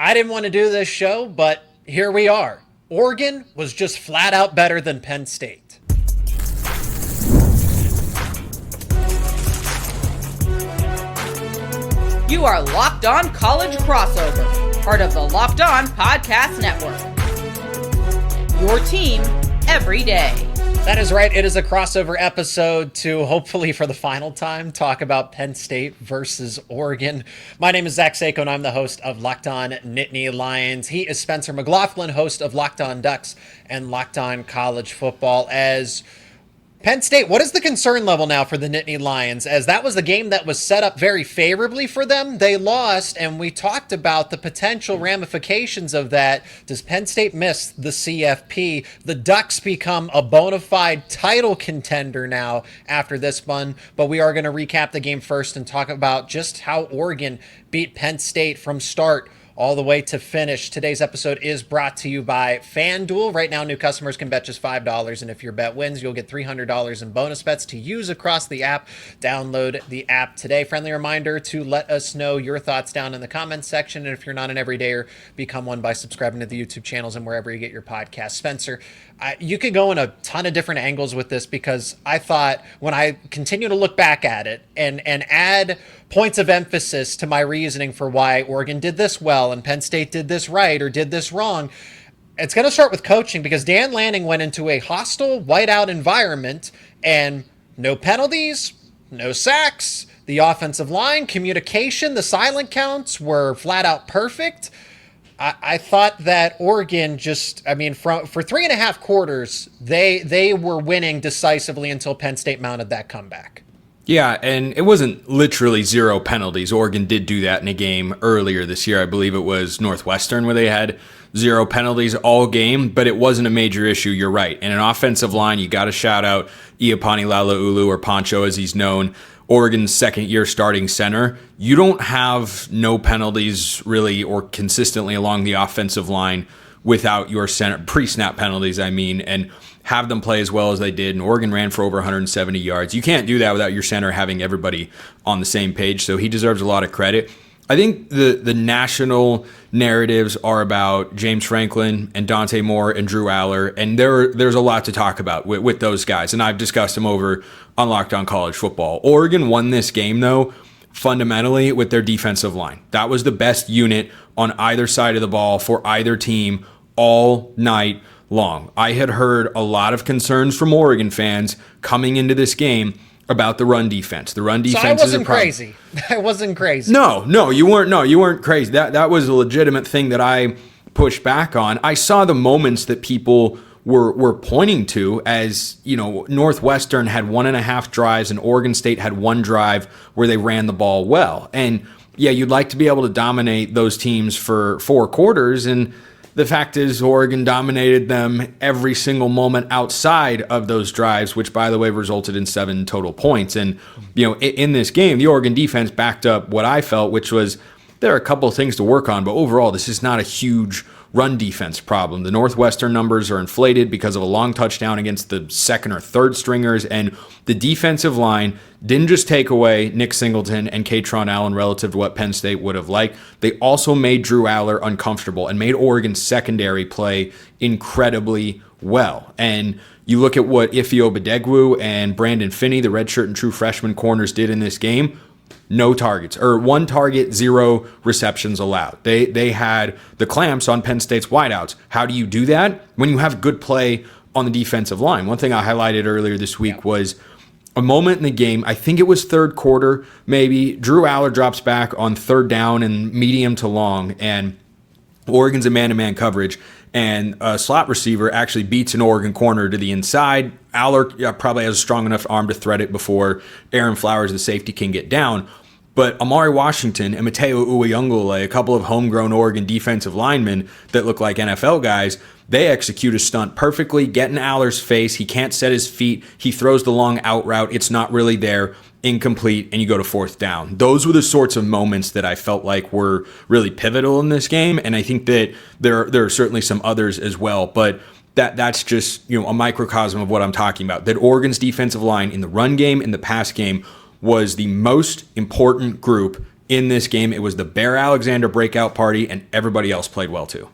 I didn't want to do this show, but here we are. Oregon was just flat out better than Penn State. You are Locked On College Crossover, part of the Locked On Podcast Network. Your team every day. That is right. It is a crossover episode to, hopefully for the final time, talk about Penn State versus Oregon. My name is Zach Seyko, and I'm the host of Locked On Nittany Lions. He is Spencer McLaughlin, host of Locked On Ducks and Locked On College Football. As Penn State, what is the concern level now for the Nittany Lions? As that was the game that was set up very favorably for them. They lost, and we talked about the potential ramifications of that. Does Penn State miss the CFP? The Ducks become a bona fide title contender now after this one, but we are going to recap the game first and talk about just how Oregon beat Penn State from start all the way to finish. Today's episode is brought to you by FanDuel. Right now, new customers can bet just $5, and if your bet wins, you'll get $300 in bonus bets to use across the app. Download the app today. Friendly reminder to let us know your thoughts down in the comments section, and if you're not an everydayer, become one by subscribing to the YouTube channels and wherever you get your podcast. Spencer, you could go in a ton of different angles with this, because I thought when I continue to look back at it and add points of emphasis to my reasoning for why Oregon did this well and Penn State did this right or did this wrong, it's going to start with coaching, because Dan Lanning went into a hostile whiteout environment and no penalties, no sacks, the offensive line, communication, the silent counts were flat out perfect. I thought that Oregon for 3.5 quarters, they were winning decisively until Penn State mounted that comeback. Yeah, and it wasn't literally zero penalties. Oregon did do that in a game earlier this year. I believe it was Northwestern where they had zero penalties all game, but it wasn't a major issue. You're right. And an offensive line, you got to shout out Iapani Lalaulu, or Poncho as he's known, Oregon's second-year starting center. You don't have no penalties really or consistently along the offensive line without your center, pre-snap penalties, and have them play as well as they did. And Oregon ran for over 170 yards. You can't do that without your center having everybody on the same page, so he deserves a lot of credit. I think the national narratives are about James Franklin and Dante Moore and Drew Aller, and there's a lot to talk about with those guys, and I've discussed them over on Locked On College Football. Oregon won this game, though, fundamentally with their defensive line. That was the best unit on either side of the ball for either team all night long. I had heard a lot of concerns from Oregon fans coming into this game about the run defense. The run defense is a problem. Crazy. I wasn't crazy. No, you weren't. No, you weren't crazy. That was a legitimate thing that I pushed back on. I saw the moments that people were pointing to as, Northwestern had 1.5 drives and Oregon State had 1 drive where they ran the ball well. And yeah, you'd like to be able to dominate those teams for 4 quarters, and the fact is Oregon dominated them every single moment outside of those drives, which, by the way, resulted in 7 total points. And, in this game, the Oregon defense backed up what I felt, which was there are a couple of things to work on, but overall, this is not a huge run defense problem. The Northwestern numbers are inflated because of a long touchdown against the second or third stringers, and the defensive line didn't just take away Nick Singleton and Katron Allen relative to what Penn State would have liked. They also made Drew Aller uncomfortable and made Oregon's secondary play incredibly well. And you look at what Ife Obadegwu and Brandon Finney, the redshirt and true freshman corners, did in this game. No targets, or 1 target, 0 receptions allowed. They had the clamps on Penn State's wideouts. How do you do that? When you have good play on the defensive line. One thing I highlighted earlier this week was a moment in the game, I think it was third quarter, maybe. Drew Aller drops back on 3rd down and medium to long, and Oregon's a man-to-man coverage, and a slot receiver actually beats an Oregon corner to the inside. Aller probably has a strong enough arm to thread it before Aaron Flowers, the safety, can get down. But Amari Washington and Mateo Uiagalelei, a couple of homegrown Oregon defensive linemen that look like NFL guys, they execute a stunt perfectly, get in Aller's face. He can't set his feet. He throws the long out route. It's not really there. Incomplete, and you go to 4th down. Those were the sorts of moments that I felt like were really pivotal in this game, and I think that there are certainly some others as well, but that's just a microcosm of what I'm talking about. That Oregon's defensive line in the run game, in the pass game, was the most important group in this game. It was the Bear Alexander breakout party, and everybody else played well too.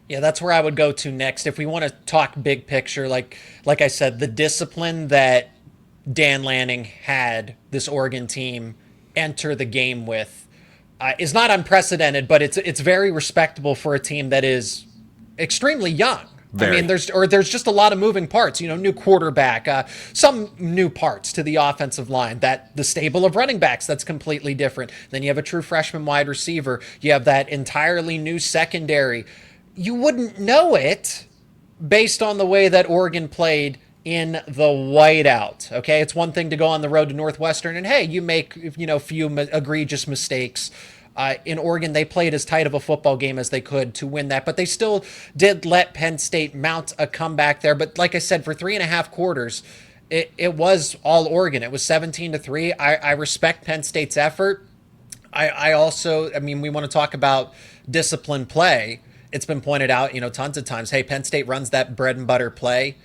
Yeah, that's where I would go to next. If we want to talk big picture, like I said, the discipline that Dan Lanning had this Oregon team enter the game with is not unprecedented, but it's very respectable for a team that is extremely young. Very. I mean, there's just a lot of moving parts, new quarterback, some new parts to the offensive line, that the stable of running backs, that's completely different. Then you have a true freshman wide receiver. You have that entirely new secondary. You wouldn't know it based on the way that Oregon played in the whiteout. Okay, it's one thing to go on the road to Northwestern and hey, you make few egregious mistakes. In Oregon, they played as tight of a football game as they could to win that, but they still did let Penn State mount a comeback there. But like I said, for 3.5 quarters, it was all Oregon. It was 17-3. I respect Penn State's effort. I also, we want to talk about disciplined play. It's been pointed out, tons of times, hey, Penn State runs that bread and butter play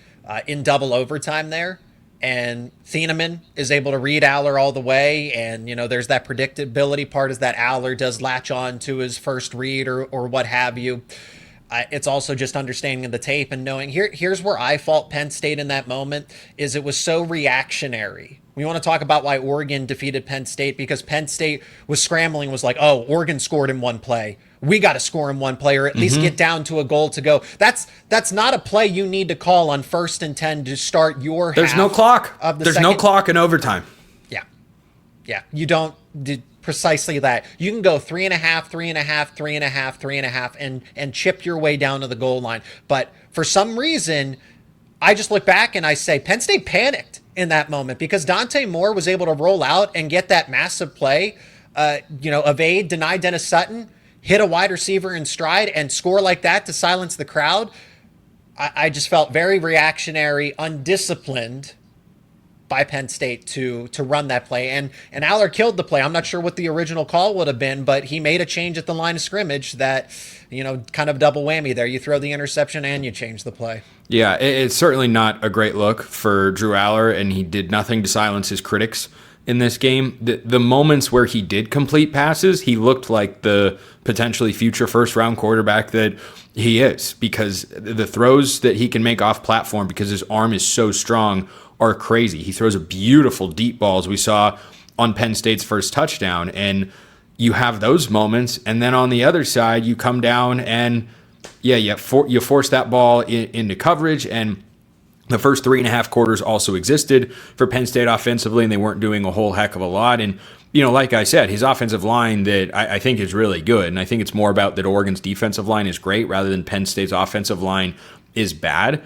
in double overtime there. And Thieneman is able to read Aller all the way. And, there's that predictability part is that Aller does latch on to his first read or what have you. It's also just understanding the tape and knowing here's where I fault Penn State in that moment is it was so reactionary. We want to talk about why Oregon defeated Penn State because Penn State was scrambling, was like, oh, Oregon scored in one play. We got to score in one play or at least get down to a goal to go. That's not a play you need to call on 1st and 10 to start your There's half no clock. Of the There's second. no clock in overtime. Yeah. You don't do precisely that. You can go 3.5, 3.5, 3.5, 3.5, and chip your way down to the goal line. But for some reason, I just look back and I say Penn State panicked in that moment because Dante Moore was able to roll out and get that massive play, evade, deny Dennis Sutton, hit a wide receiver in stride and score like that to silence the crowd. I just felt very reactionary, undisciplined by Penn State to run that play. And Aller killed the play. I'm not sure what the original call would have been, but he made a change at the line of scrimmage that, kind of double whammy there. You throw the interception and you change the play. Yeah, it's certainly not a great look for Drew Aller, and he did nothing to silence his critics in this game. The moments where he did complete passes, he looked like the potentially future first-round quarterback that he is because the throws that he can make off platform because his arm is so strong are crazy. He throws a beautiful deep ball as we saw on Penn State's first touchdown, and you have those moments, and then on the other side, you come down and you force that ball into coverage, and the first 3.5 quarters also existed for Penn State offensively, and they weren't doing a whole heck of a lot. And, like I said, his offensive line that I think is really good, and I think it's more about that Oregon's defensive line is great rather than Penn State's offensive line is bad.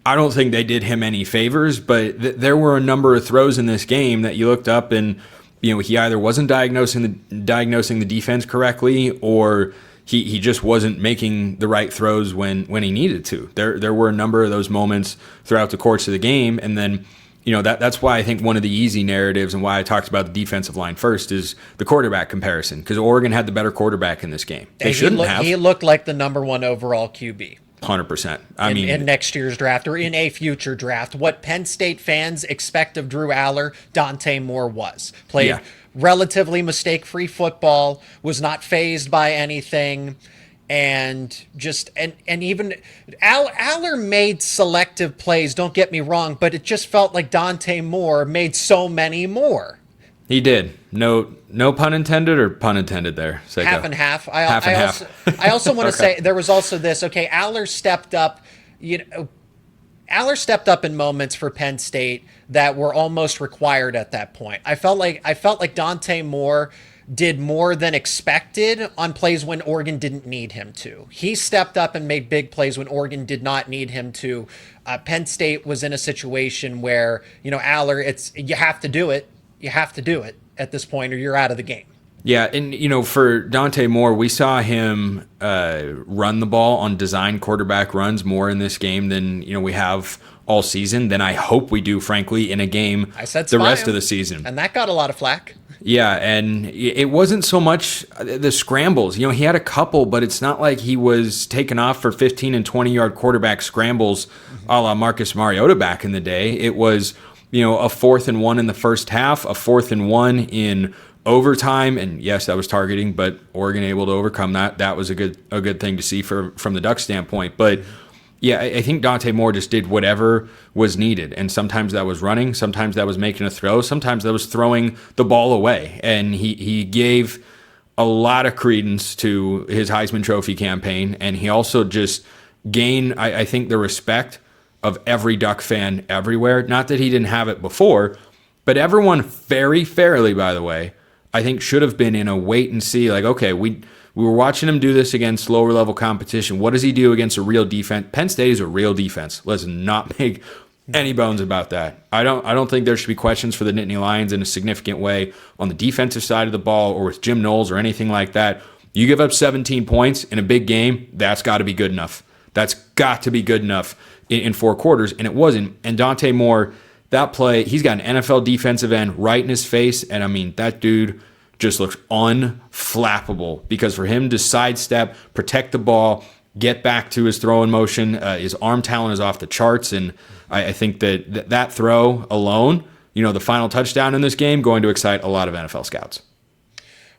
I don't think they did him any favors, but there were a number of throws in this game that you looked up and, he either wasn't diagnosing the defense correctly or he just wasn't making the right throws when he needed to. There were a number of those moments throughout the course of the game, and then that's why I think one of the easy narratives and why I talked about the defensive line first is the quarterback comparison because Oregon had the better quarterback in this game. They shouldn't have. He looked like the number 1 overall QB. 100%. In next year's draft or in a future draft, what Penn State fans expect of Drew Aller, Dante Moore played relatively mistake-free football, was not fazed by anything, and even Aller made selective plays. Don't get me wrong, but it just felt like Dante Moore made so many more. He did. No pun intended or pun intended there? Seyko. Half and half. Half and half. I also want to say there was also this. Okay, Aller stepped up. Aller stepped up in moments for Penn State that were almost required at that point. I felt like Dante Moore did more than expected on plays when Oregon didn't need him to. He stepped up and made big plays when Oregon did not need him to. Penn State was in a situation where Aller, you have to do it. You have to do it at this point or you're out of the game. Yeah, and, for Dante Moore, we saw him run the ball on design quarterback runs more in this game than, we have all season, than I hope we do, frankly, in a game the rest of the season. And that got a lot of flack. Yeah, and it wasn't so much the scrambles. He had a couple, but it's not like he was taken off for 15 and 20-yard quarterback scrambles a la Marcus Mariota back in the day. It was a 4th and 1 in the first half, a 4th and 1 in overtime, and yes, that was targeting, but Oregon able to overcome that. That was a good thing to see from the Ducks standpoint. But yeah, I think Dante Moore just did whatever was needed. And sometimes that was running, sometimes that was making a throw, sometimes that was throwing the ball away. And he gave a lot of credence to his Heisman Trophy campaign. And he also just gained, I think, the respect of every Duck fan everywhere. Not that he didn't have it before, but everyone very fairly, by the way, I think should have been in a wait and see. Like, okay, we were watching him do this against lower level competition. What does he do against a real defense? Penn State is a real defense. Let's not make any bones about that. I don't think there should be questions for the Nittany Lions in a significant way on the defensive side of the ball or with Jim Knowles or anything like that. You give up 17 points in a big game, that's got to be good enough. That's got to be good enough in 4 quarters, and it wasn't. And Dante Moore, that play, he's got an NFL defensive end right in his face, and I mean, that dude just looks unflappable, because for him to sidestep, protect the ball, get back to his throwing motion, his arm talent is off the charts. And I think that throw alone, the final touchdown in this game, going to excite a lot of NFL scouts.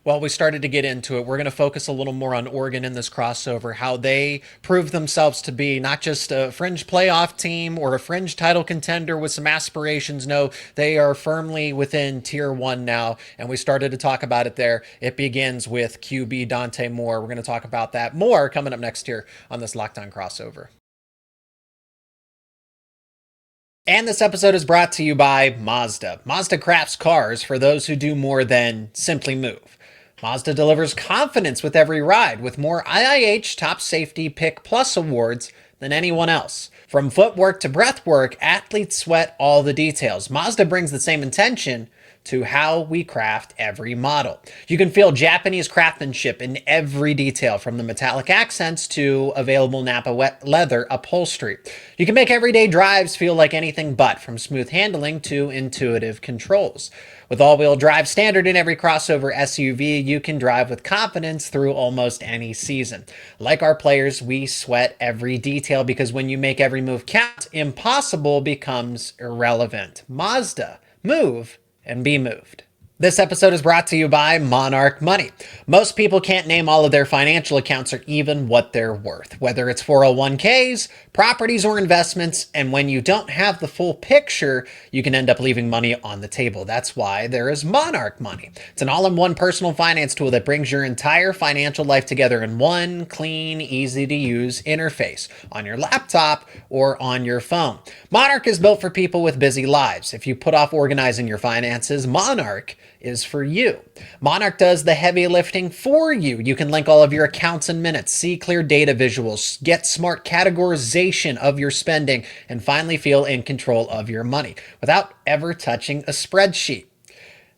Well, we started to get into it. We're going to focus a little more on Oregon in this crossover, how they proved themselves to be not just a fringe playoff team or a fringe title contender with some aspirations. No, they are firmly within tier 1 now, and we started to talk about it there. It begins with QB Dante Moore. We're going to talk about that more coming up next year on this Locked On crossover. And this episode is brought to you by Mazda. Mazda crafts cars for those who do more than simply move. Mazda delivers confidence with every ride, with more IIH Top Safety Pick Plus awards than anyone else. From footwork to breathwork, athletes sweat all the details. Mazda brings the same intention to how we craft every model. You can feel Japanese craftsmanship in every detail, from the metallic accents to available Napa wet leather upholstery. You can make everyday drives feel like anything but, from smooth handling to intuitive controls. With all-wheel drive standard in every crossover SUV, you can drive with confidence through almost any season. Like our players, we sweat every detail, because when you make every move count, impossible becomes irrelevant. Mazda. Move and be moved. This episode is brought to you by Monarch Money. Most people can't name all of their financial accounts or even what they're worth, whether it's 401ks, properties, or investments. And when you don't have the full picture, you can end up leaving money on the table. That's why there is Monarch Money. It's an all-in-one personal finance tool that brings your entire financial life together in one clean, easy-to-use interface on your laptop or on your phone. Monarch is built for people with busy lives. If you put off organizing your finances, Monarch is for you. Monarch does the heavy lifting for you. You can link all of your accounts and minutes, see clear data visuals, get smart categorization of your spending, and finally feel in control of your money without ever touching a spreadsheet.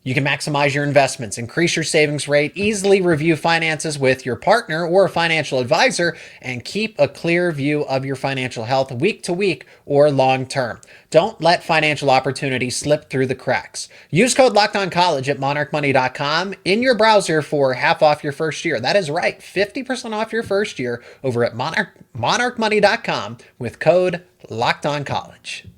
You can maximize your investments, increase your savings rate, easily review finances with your partner or a financial advisor, and keep a clear view of your financial health week to week or long term. Don't let financial opportunities slip through the cracks. Use code LOCKEDONCollege at monarchmoney.com in your browser for half off your first year. That is right, 50% off your first year over at monarchmoney.com with code LOCKEDONCollege.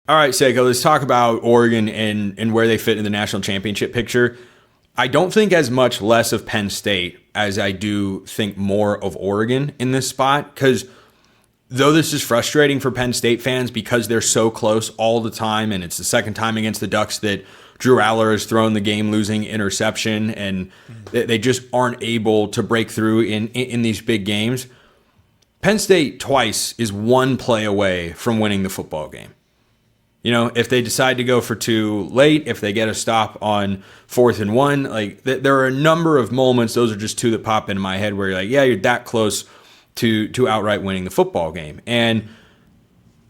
All right, Seyko, let's talk about Oregon and where they fit in the national championship picture. I don't think as much less of Penn State as I do think more of Oregon in this spot, because though this is frustrating for Penn State fans because they're so close all the time, and it's the second time against the Ducks that Drew Aller has thrown the game-losing interception, and they just aren't able to break through in these big games. Penn State twice is one play away from winning the football game. If they decide to go for 2 late, if they get a stop on 4th and 1, like there are a number of moments, those are just 2 that pop into my head where you're like, yeah, you're that close to outright winning the football game. And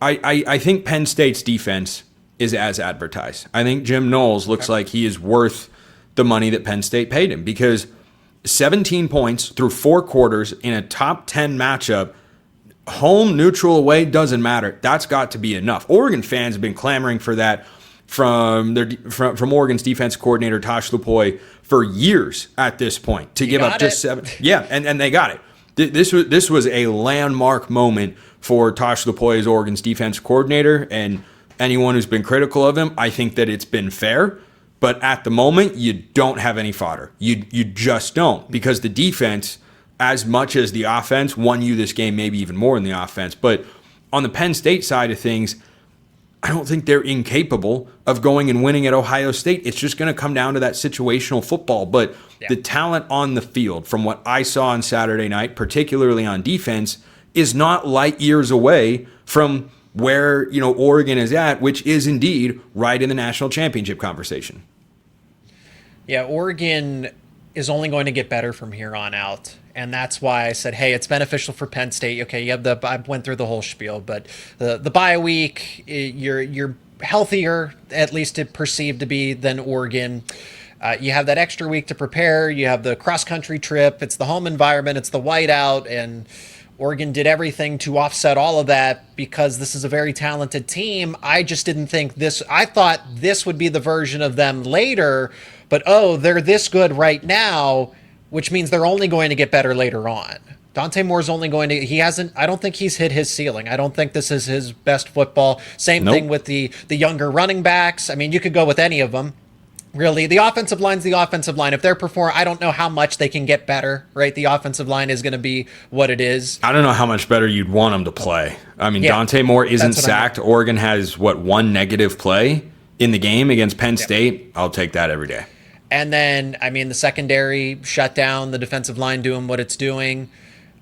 I think Penn State's defense is as advertised. I think Jim Knowles looks like he is worth the money that Penn State paid him, because 17 points through 4 quarters in a top 10 matchup, home, neutral, away, doesn't matter. That's got to be enough. Oregon fans have been clamoring for that from Oregon's defense coordinator, Tosh Lupoy, for years at this point, to give up just 7. Yeah, and they got it. This was a landmark moment for Tosh Lupoy as Oregon's defense coordinator, and anyone who's been critical of him, I think that it's been fair. But at the moment, you don't have any fodder. You just don't, because the defense, as much as the offense, won you this game, maybe even more in the offense. But on the Penn State side of things, I don't think they're incapable of going and winning at Ohio State. It's just going to come down to that situational football. But the talent on the field, from what I saw on Saturday night, particularly on defense, is not light years away from where, Oregon is at, which is indeed right in the national championship conversation. Yeah, Oregon is only going to get better from here on out. And that's why I said, hey, it's beneficial for Penn State. Okay, you have I went through the whole spiel, but the bye week, you're healthier, at least it perceived to be, than Oregon. You have that extra week to prepare. You have the cross-country trip. It's the home environment. It's the whiteout. And Oregon did everything to offset all of that because this is a very talented team. I just didn't think this. I thought this would be the version of them later, but they're this good right now, which means they're only going to get better later on. Dante Moore's only going to, I don't think he's hit his ceiling. I don't think this is his best football. Same thing with the younger running backs. I mean, you could go with any of them. Really, the offensive line's the offensive line. If they're performing, I don't know how much they can get better, right? The offensive line is going to be what it is. I don't know how much better you'd want them to play. I mean, Dante Moore isn't sacked. Oregon has, one negative play in the game against Penn State? I'll take that every day. And then, the secondary shut down, the defensive line doing what it's doing.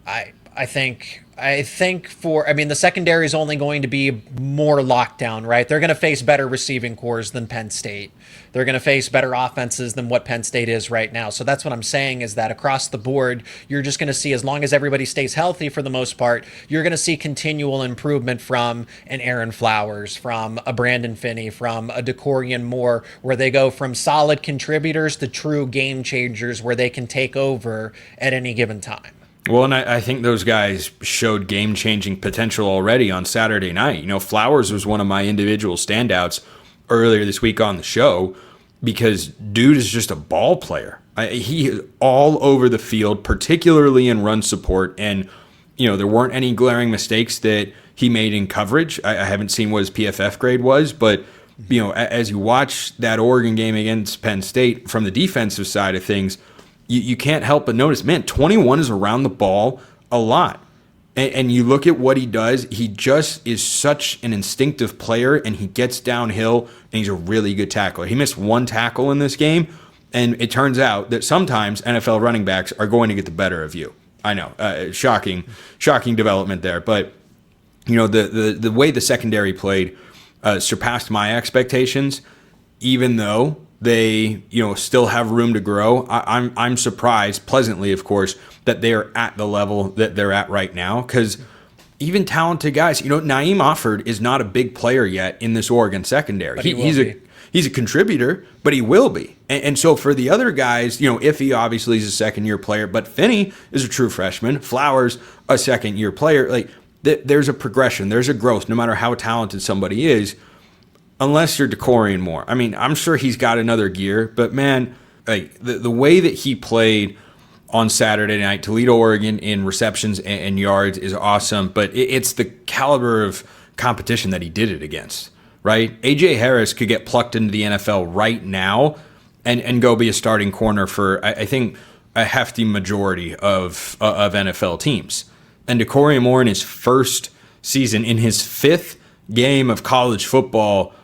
I think the secondary is only going to be more lockdown, right? They're going to face better receiving cores than Penn State. They're going to face better offenses than what Penn State is right now. So that's what I'm saying, is that across the board, you're just going to see, as long as everybody stays healthy for the most part, you're going to see continual improvement from an Aaron Flowers, from a Brandon Finney, from a Decorian Moore, where they go from solid contributors to true game changers where they can take over at any given time. Well, and I think those guys showed game-changing potential already on Saturday night. Flowers was one of my individual standouts earlier this week on the show because dude is just a ball player. He is all over the field, particularly in run support, and there weren't any glaring mistakes that he made in coverage. I haven't seen what his PFF grade was, but as you watch that Oregon game against Penn State from the defensive side of things, you can't help but notice, 21 is around the ball a lot. And you look at what he does, he just is such an instinctive player, and he gets downhill, and he's a really good tackler. He missed one tackle in this game, and it turns out that sometimes NFL running backs are going to get the better of you. I know, shocking development there. But, the way the secondary played surpassed my expectations, even though they, still have room to grow. I'm surprised, pleasantly, of course, that they're at the level that they're at right now. Because even talented guys, Naeem Offord is not a big player yet in this Oregon secondary. He's a contributor, but he will be. And so for the other guys, Iffy obviously is a second-year player, but Finney is a true freshman. Flowers, a second-year player. Like, there's a progression. There's a growth, no matter how talented somebody is. Unless you're Decorian Moore. I mean, I'm sure he's got another gear, but man, like the way that he played on Saturday night to lead Oregon in receptions and yards is awesome, but it's the caliber of competition that he did it against, right? A.J. Harris could get plucked into the NFL right now and go be a starting corner for, I think, a hefty majority of NFL teams. And Decorian Moore in his first season, in his fifth game of college football,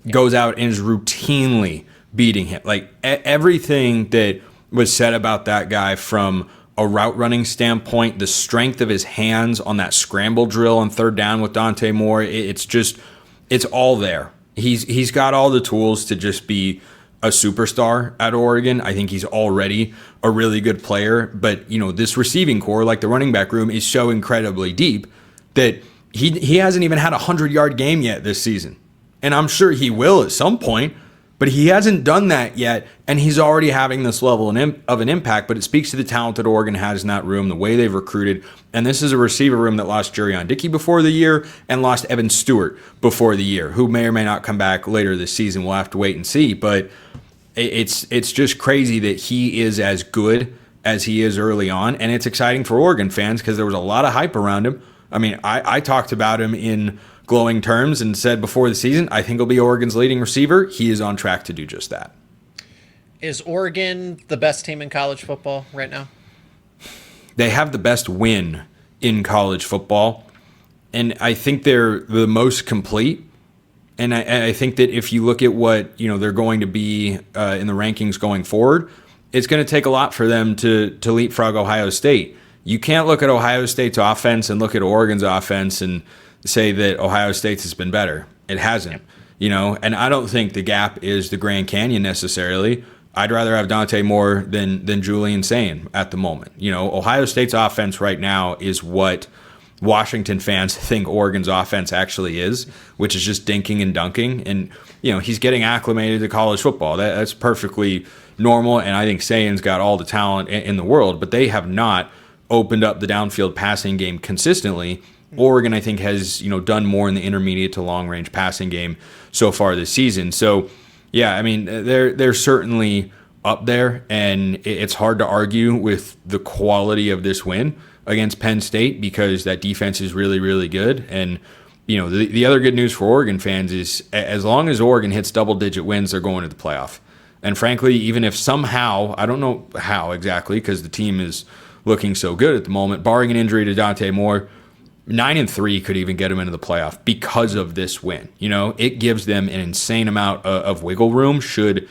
goes out and is routinely beating him. Like, everything that was said about that guy from a route running standpoint, the strength of his hands on that scramble drill on third down with Dante Moore, it's all there. He's got all the tools to just be a superstar at Oregon. I think he's already a really good player, but this receiving core, like the running back room, is so incredibly deep that he hasn't even had a 100-yard game yet this season. And I'm sure he will at some point, but he hasn't done that yet, and he's already having this level of an impact. But it speaks to the talent that Oregon has in that room, the way they've recruited. And this is a receiver room that lost Jurion Dickey before the year and lost Evan Stewart before the year, who may or may not come back later this season. We'll have to wait and see. But it's just crazy that he is as good as he is early on, and it's exciting for Oregon fans because there was a lot of hype around him. I mean, I talked about him in glowing terms and said before the season, I think he'll be Oregon's leading receiver. He is on track to do just that. Is Oregon the best team in college football right now? They have the best win in college football, and I think they're the most complete. And I think that if you look at what they're going to be in the rankings going forward, it's going to take a lot for them to leapfrog Ohio State. You can't look at Ohio State's offense and look at Oregon's offense and say that Ohio State's has been better. It hasn't, and I don't think the gap is the Grand Canyon necessarily. I'd rather have Dante Moore than Julian Sayin at the moment. Ohio State's offense right now is what Washington fans think Oregon's offense actually is, which is just dinking and dunking. And, he's getting acclimated to college football. That's perfectly normal. And I think Sayin's got all the talent in the world, but they have not opened up the downfield passing game consistently. Oregon, I think, has, done more in the intermediate to long range passing game so far this season. So, yeah, I mean, they're certainly up there, and it's hard to argue with the quality of this win against Penn State because that defense is really, really good. And, the other good news for Oregon fans is as long as Oregon hits double-digit wins, they're going to the playoff. And frankly, even if somehow, I don't know how exactly because the team is looking so good at the moment, barring an injury to Dante Moore, 9-3 could even get them into the playoff because of this win. It gives them an insane amount of wiggle room should,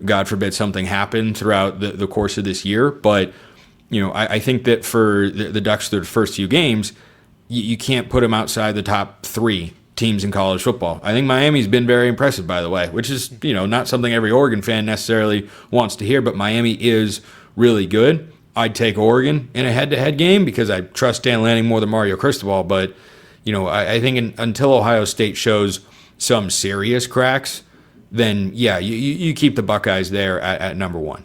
God forbid, something happen throughout the course of this year. But, I think that for the Ducks, their first few games, you can't put them outside the top 3 teams in college football. I think Miami's been very impressive, by the way, which is, not something every Oregon fan necessarily wants to hear, but Miami is really good. I'd take Oregon in a head-to-head game because I trust Dan Lanning more than Mario Cristobal. But, I think until Ohio State shows some serious cracks, then, yeah, you keep the Buckeyes there at number 1.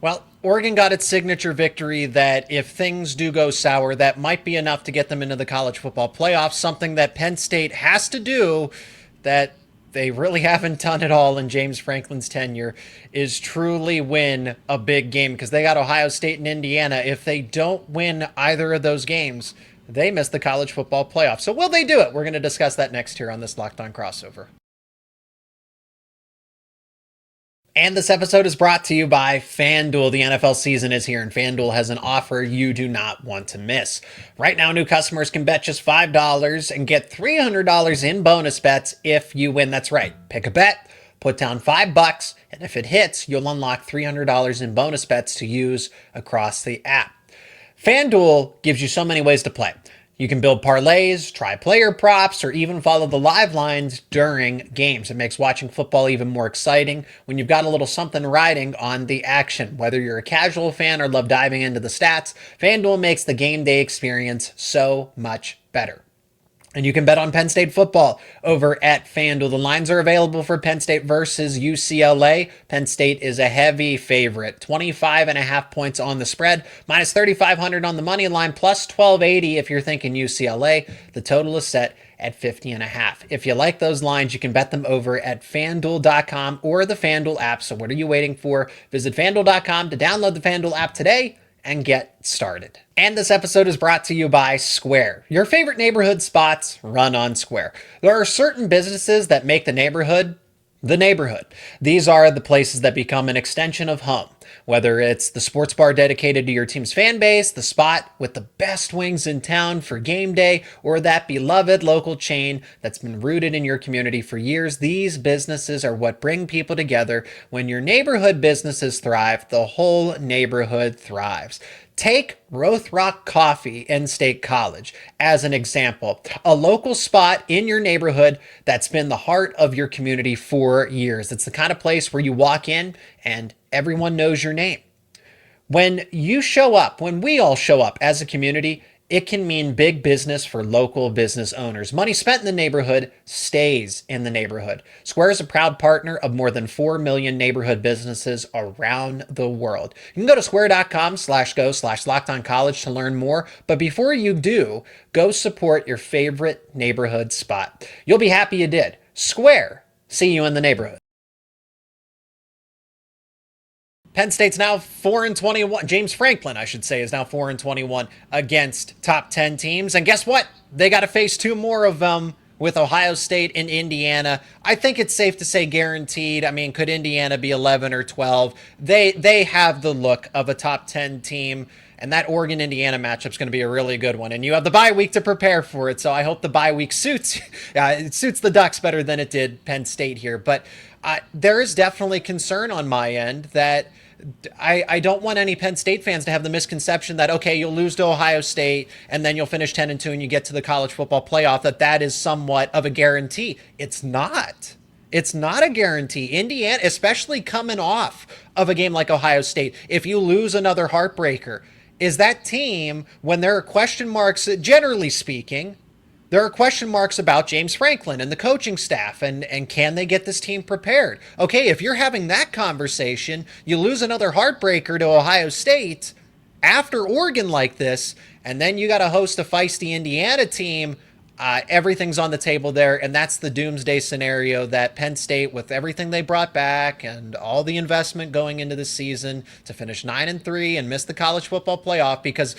Well, Oregon got its signature victory that if things do go sour, that might be enough to get them into the college football playoff, something that Penn State has to do that they really haven't done it all in James Franklin's tenure, is truly win a big game because they got Ohio State and Indiana. If they don't win either of those games, they miss the college football playoff. So will they do it? We're going to discuss that next here on this Locked On Crossover. And this episode is brought to you by FanDuel. The NFL season is here, and FanDuel has an offer you do not want to miss. Right now, new customers can bet just $5 and get $300 in bonus bets if you win. That's right. Pick a bet, put down $5, and if it hits, you'll unlock $300 in bonus bets to use across the app. FanDuel gives you so many ways to play. You can build parlays, try player props, or even follow the live lines during games. It makes watching football even more exciting when you've got a little something riding on the action. Whether you're a casual fan or love diving into the stats, FanDuel makes the game day experience so much better. And you can bet on Penn State football over at FanDuel. The lines are available for Penn State versus UCLA. Penn State is a heavy favorite. 25.5 points on the spread, minus 3,500 on the money line, plus 1,280 if you're thinking UCLA. The total is set at 50.5. If you like those lines, you can bet them over at FanDuel.com or the FanDuel app. So what are you waiting for? Visit FanDuel.com to download the FanDuel app today and get started. And this episode is brought to you by Square. Your favorite neighborhood spots run on Square. There are certain businesses that make the neighborhood. These are the places that become an extension of home. Whether it's the sports bar dedicated to your team's fan base, the spot with the best wings in town for game day, or that beloved local chain that's been rooted in your community for years, these businesses are what bring people together. When your neighborhood businesses thrive, the whole neighborhood thrives. Take Rothrock Coffee in State College as an example, a local spot in your neighborhood that's been the heart of your community for years. It's the kind of place where you walk in and everyone knows your name. When you show up, when we all show up as a community, it can mean big business for local business owners. Money spent in the neighborhood stays in the neighborhood. Square is a proud partner of more than 4 million neighborhood businesses around the world. You can go to square.com/go/lockedoncollege to learn more. But before you do, go support your favorite neighborhood spot. You'll be happy you did. Square. See you in the neighborhood. Penn State's now 4-21. James Franklin, I should say, is now 4-21 against top 10 teams. And guess what? They got to face 2 more of them with Ohio State and Indiana. I think it's safe to say guaranteed. I mean, could Indiana be 11 or 12? They have the look of a top 10 team. And that Oregon-Indiana matchup is going to be a really good one. And you have the bye week to prepare for it. So I hope the bye week suits it suits the Ducks better than it did Penn State here. But there is definitely concern on my end that I don't want any Penn State fans to have the misconception that, okay, you'll lose to Ohio State and then you'll finish 10-2 and you get to the college football playoff, that is somewhat of a guarantee. It's not. It's not a guarantee. Indiana, especially coming off of a game like Ohio State, if you lose another heartbreaker, is that team, when there are question marks, generally speaking, there are question marks about James Franklin and the coaching staff and can they get this team prepared? Okay, if you're having that conversation, you lose another heartbreaker to Ohio State after Oregon like this, and then you got to host a feisty Indiana team. Everything's on the table there, and that's the doomsday scenario that Penn State, with everything they brought back and all the investment going into the season, to finish 9-3 and miss the college football playoff, because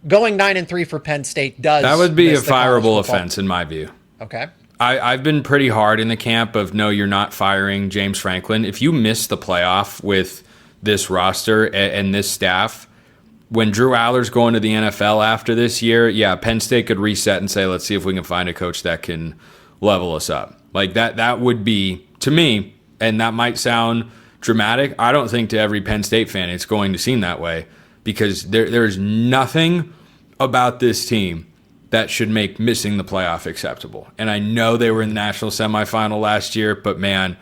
going 9-3 for Penn State that would be a fireable offense in my view. Okay. I've been pretty hard in the camp of no, you're not firing James Franklin. If you miss the playoff with this roster and this staff, when Drew Aller's going to the NFL after this year, yeah, Penn State could reset and say, let's see if we can find a coach that can level us up. Like that would be, to me, and that might sound dramatic, I don't think to every Penn State fan it's going to seem that way, because there's nothing about this team that should make missing the playoff acceptable. And I know they were in the national semifinal last year, but man,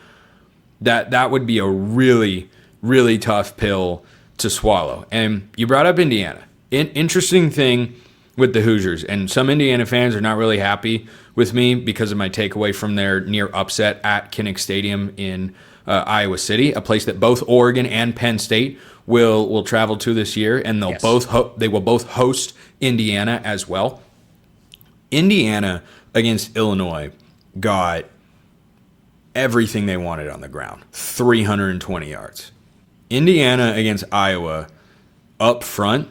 that would be a really, really tough pill to swallow. And you brought up Indiana. Interesting thing with the Hoosiers, and some Indiana fans are not really happy with me because of my takeaway from their near upset at Kinnick Stadium in Iowa City, a place that both Oregon and Penn State will travel to this year, and they will both host Indiana as well. Indiana against Illinois got everything they wanted on the ground, 320 yards. Indiana against Iowa up front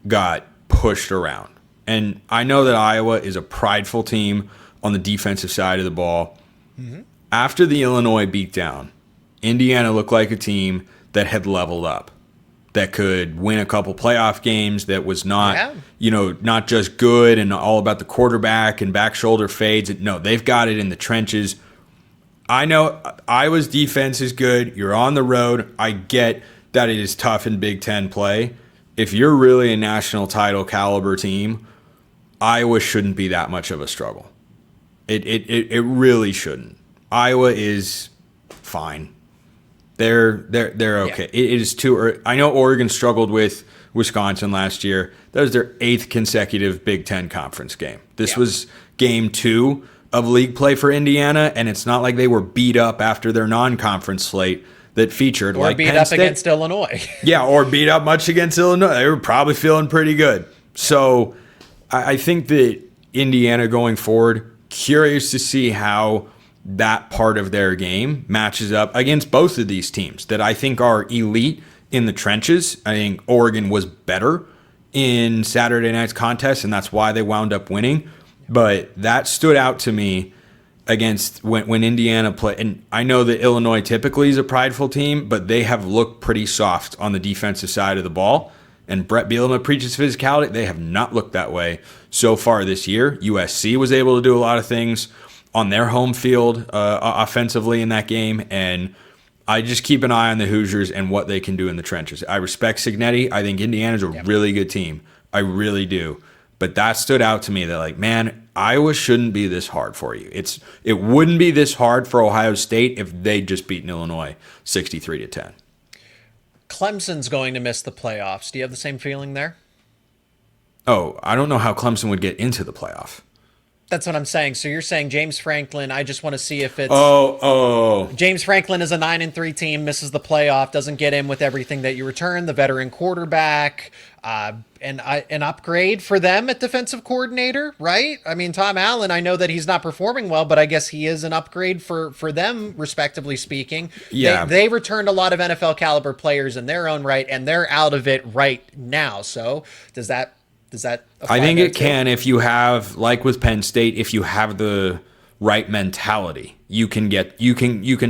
got pushed around. And I know that Iowa is a prideful team on the defensive side of the ball. Mm-hmm. After the Illinois beatdown, Indiana looked like a team that had leveled up, that could win a couple playoff games, that was not, not just good and all about the quarterback and back shoulder fades. No, they've got it in the trenches. I know Iowa's defense is good. You're on the road. I get that it is tough in Big Ten play. If you're really a national title caliber team, Iowa shouldn't be that much of a struggle. It really shouldn't. Iowa is fine. They're okay. Yeah. It is too early. I know Oregon struggled with Wisconsin last year. That was their 8th consecutive Big Ten conference game. This was game 2 of league play for Indiana, and it's not like they were beat up after their non-conference slate that featured or beat Penn up State. Against Illinois. Or beat up much against Illinois. They were probably feeling pretty good. So I think that Indiana going forward, curious to see how that part of their game matches up against both of these teams that I think are elite in the trenches. I think Oregon was better in Saturday night's contest, and that's why they wound up winning. But that stood out to me against when Indiana played. And I know that Illinois typically is a prideful team, but they have looked pretty soft on the defensive side of the ball. And Brett Bielema preaches physicality. They have not looked that way so far this year. USC was able to do a lot of things on their home field offensively in that game. And I just keep an eye on the Hoosiers and what they can do in the trenches. I respect Cignetti. I think Indiana's a really good team. I really do. But that stood out to me that, like, man, Iowa shouldn't be this hard for you. It wouldn't be this hard for Ohio State if they'd just beaten Illinois 63-10. Clemson's going to miss the playoffs. Do you have the same feeling there? Oh, I don't know how Clemson would get into the playoff. That's what I'm saying. So you're saying James Franklin, I just want to see if it's James Franklin is a 9-3 team, misses the playoff, doesn't get in with everything that you return, the veteran quarterback, and an upgrade for them at defensive coordinator, right? I mean, Tom Allen, I know that he's not performing well, but I guess he is an upgrade for them, respectively speaking. Yeah. They returned a lot of NFL caliber players in their own right, and they're out of it right now. So does that I think it can if you have, like with Penn State, if you have the right mentality, you can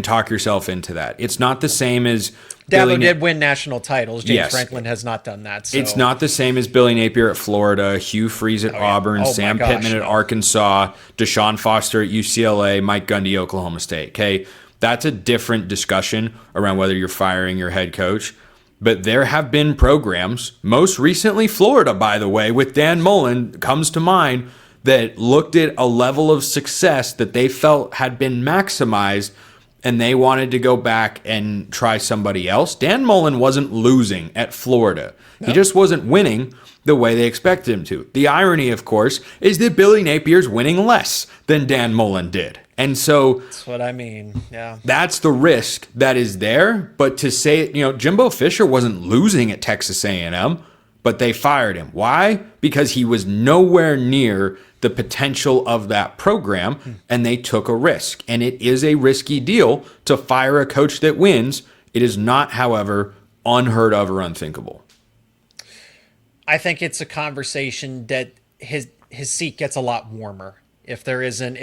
talk yourself into that. It's not the same as Dabo did win national titles. James Yes. Franklin has not done that. So. It's not the same as Billy Napier at Florida, Hugh Freeze at Auburn, Sam Pittman at Arkansas, Deshaun Foster at UCLA, Mike Gundy, Oklahoma State. Okay, that's a different discussion around whether you're firing your head coach. But there have been programs, most recently Florida, by the way, with Dan Mullen, comes to mind, that looked at a level of success that they felt had been maximized and they wanted to go back and try somebody else. Dan Mullen wasn't losing at Florida. Nope. He just wasn't winning the way they expected him to. The irony, of course, is that Billy Napier's winning less than Dan Mullen did. And so that's what I mean. Yeah. That's the risk that is there. But to say, Jimbo Fisher wasn't losing at Texas A&M, but they fired him. Why? Because he was nowhere near the potential of that program, and they took a risk. And it is a risky deal to fire a coach that wins. It is not, however, unheard of or unthinkable. I think it's a conversation that his seat gets a lot warmer if there isn't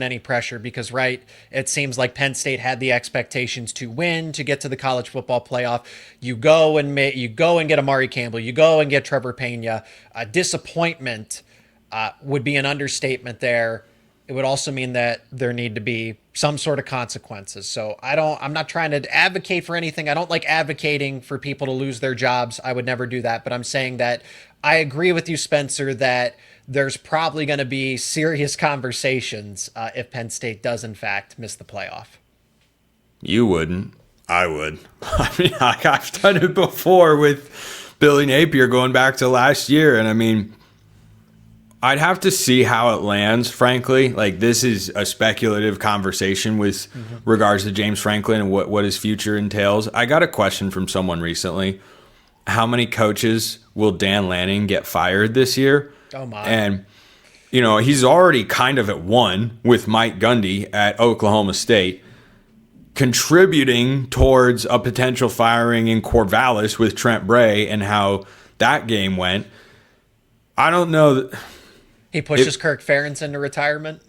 any pressure, because it seems like Penn State had the expectations to win, to get to the college football playoff. You go and get Amari Campbell, you go and get Trevor Pena. Disappointment would be an understatement there. It would also mean that there need to be some sort of consequences. So I'm not trying to advocate for anything. I don't like advocating for people to lose their jobs. I would never do that. But I'm saying that I agree with you, Spencer, that there's probably going to be serious conversations if Penn State does, in fact, miss the playoff. You wouldn't. I would. I mean, I've done it before with Billy Napier going back to last year. And I mean, I'd have to see how it lands, frankly. Like, this is a speculative conversation with regards to James Franklin and what his future entails. I got a question from someone recently. How many coaches will Dan Lanning get fired this year? Oh, my. And, he's already kind of at one with Mike Gundy at Oklahoma State, contributing towards a potential firing in Corvallis with Trent Bray and how that game went. I don't know. He pushes Kirk Ferentz into retirement?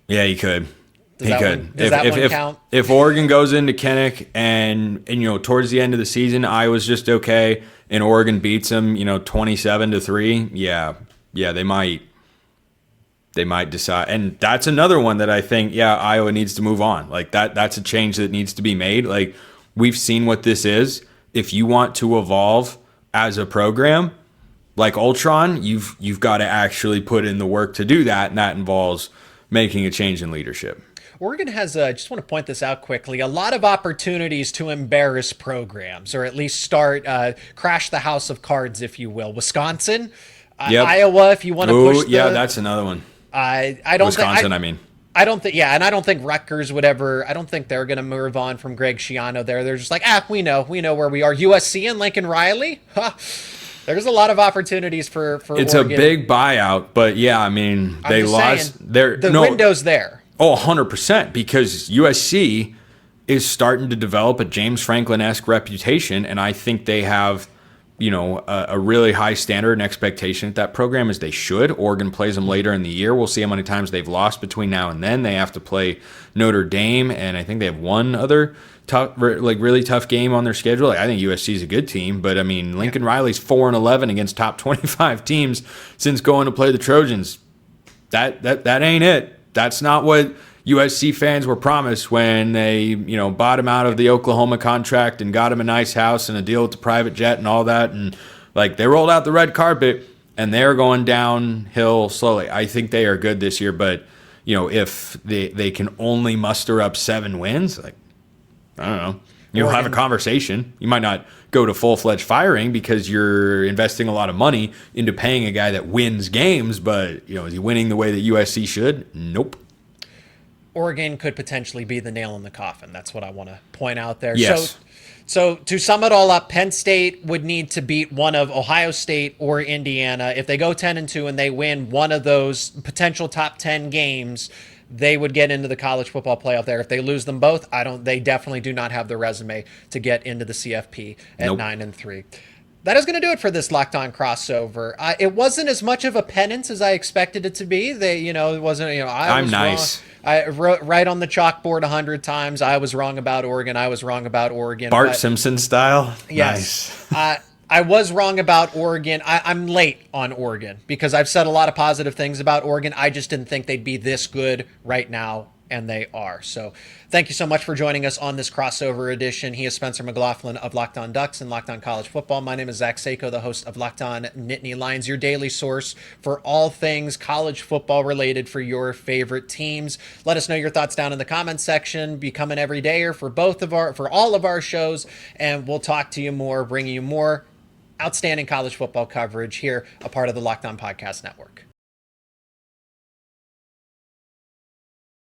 Yeah, he could. Does that one count? If Oregon goes into Kinnick and towards the end of the season, Iowa's just okay, and Oregon beats them, 27-3, yeah, they might decide. And that's another one that I think, Iowa needs to move on. Like, that's a change that needs to be made. Like, we've seen what this is. If you want to evolve as a program, like Ultron, you've got to actually put in the work to do that, and that involves making a change in leadership. Oregon has, just want to point this out quickly, a lot of opportunities to embarrass programs, or at least start, crash the house of cards, if you will. Wisconsin, Iowa, if you want to push that's another one. I don't Wisconsin, think, I don't think, and I don't think Rutgers would ever, I don't think they're going to move on from Greg Schiano there. They're just like, we know where we are. USC and Lincoln Riley? There's a lot of opportunities for It's Oregon. A big buyout, but they lost. The window's there. Oh, 100%, because USC is starting to develop a James Franklin-esque reputation, and I think they have, a really high standard and expectation at that program, as they should. Oregon plays them later in the year. We'll see how many times they've lost between now and then. They have to play Notre Dame, and I think they have one other really tough game on their schedule. I think USC is a good team, but I mean, Lincoln Riley's 4-11 against top 25 teams since going to play the Trojans. That ain't it. That's not what USC fans were promised when they, bought him out of the Oklahoma contract and got him a nice house and a deal with the private jet and all that. And they rolled out the red carpet and they're going downhill slowly. I think they are good this year, but if they can only muster up 7 wins, I don't know. You'll have a conversation. You might not go to full-fledged firing because you're investing a lot of money into paying a guy that wins games, but is he winning the way that USC should? Nope. Oregon could potentially be the nail in the coffin. That's what I want to point out there. Yes. So to sum it all up, Penn State would need to beat one of Ohio State or Indiana. If they go 10-2 and they win one of those potential top 10 games, they would get into the college football playoff there. If they lose them both, they definitely do not have the resume to get into the CFP at 9-3. That is going to do it for this Locked On crossover. It wasn't as much of a penance as I expected it to be. It wasn't. I'm nice. Wrong. I wrote right on the chalkboard 100 times. I was wrong about Oregon. Bart Simpson style. Yes. Nice. I was wrong about Oregon. I'm late on Oregon because I've said a lot of positive things about Oregon. I just didn't think they'd be this good right now, and they are. So thank you so much for joining us on this crossover edition. He is Spencer McLaughlin of Locked On Ducks and Locked On College Football. My name is Zach Seyko, the host of Locked On Nittany Lions, your daily source for all things college football related for your favorite teams. Let us know your thoughts down in the comments section. Become an everydayer for all of our shows, and we'll talk to you more, bring you more outstanding college football coverage here, a part of the Locked On Podcast Network.